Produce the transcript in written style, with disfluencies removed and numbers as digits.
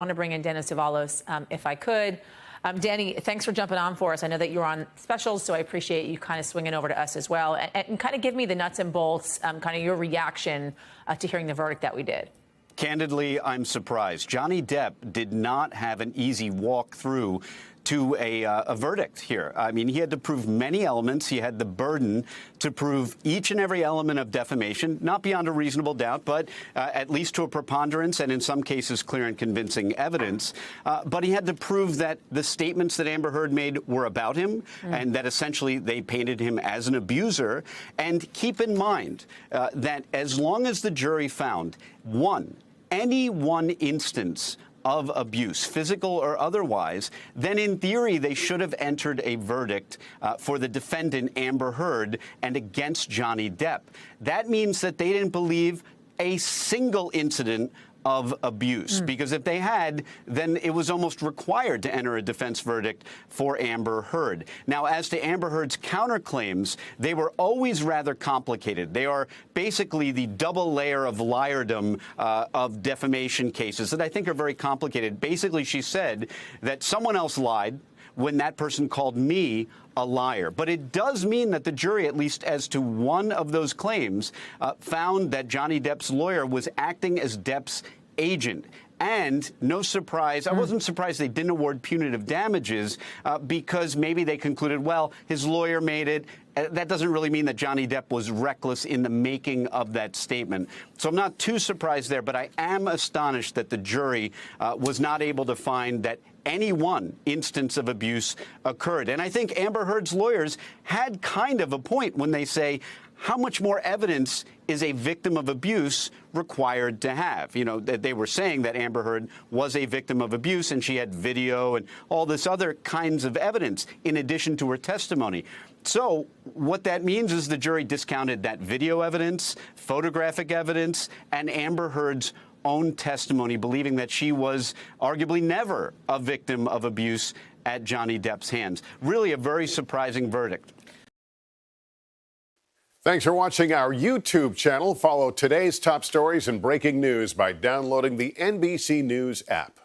want to bring in Dennis Avalos if I could. Danny, thanks for jumping on for us. I know that you're on specials, so I appreciate you kind of swinging over to us as well. And kind of give me the nuts and bolts, kind of your reaction to hearing the verdict that we did. Candidly, I'm surprised. Johnny Depp did not have an easy walk through to a verdict here. I mean, he had to prove many elements. He had the burden to prove each and every element of defamation, not beyond a reasonable doubt, but at least to a preponderance and in some cases clear and convincing evidence. But he had to prove that the statements that Amber Heard made were about him and that essentially they painted him as an abuser. And keep in mind that as long as the jury found any one instance of abuse, physical or otherwise, then in theory they should have entered a verdict for the defendant, Amber Heard, and against Johnny Depp. That means that they didn't believe a single incident of abuse, because if they had, then it was almost required to enter a defense verdict for Amber Heard. Now, as to Amber Heard's counterclaims, they were always rather complicated. They are basically the double layer of liardom of defamation cases that I think are very complicated. Basically, she said that someone else lied when that person called me a liar. But it does mean that the jury, at least as to one of those claims, found that Johnny Depp's lawyer was acting as Depp's agent. And no surprise, I wasn't surprised they didn't award punitive damages because maybe they concluded, well, his lawyer made it. That doesn't really mean that Johnny Depp was reckless in the making of that statement. So I'm not too surprised there, but I am astonished that the jury was not able to find that any one instance of abuse occurred. And I think Amber Heard's lawyers had kind of a point when they say, how much more evidence is a victim of abuse required to have? You know, they were saying that Amber Heard was a victim of abuse and she had video and all this other kinds of evidence in addition to her testimony. So what that means is the jury discounted that video evidence, photographic evidence, and Amber Heard's own testimony, believing that she was arguably never a victim of abuse at Johnny Depp's hands. Really a very surprising verdict. Thanks for watching our YouTube channel. Follow today's top stories and breaking news by downloading the NBC News app.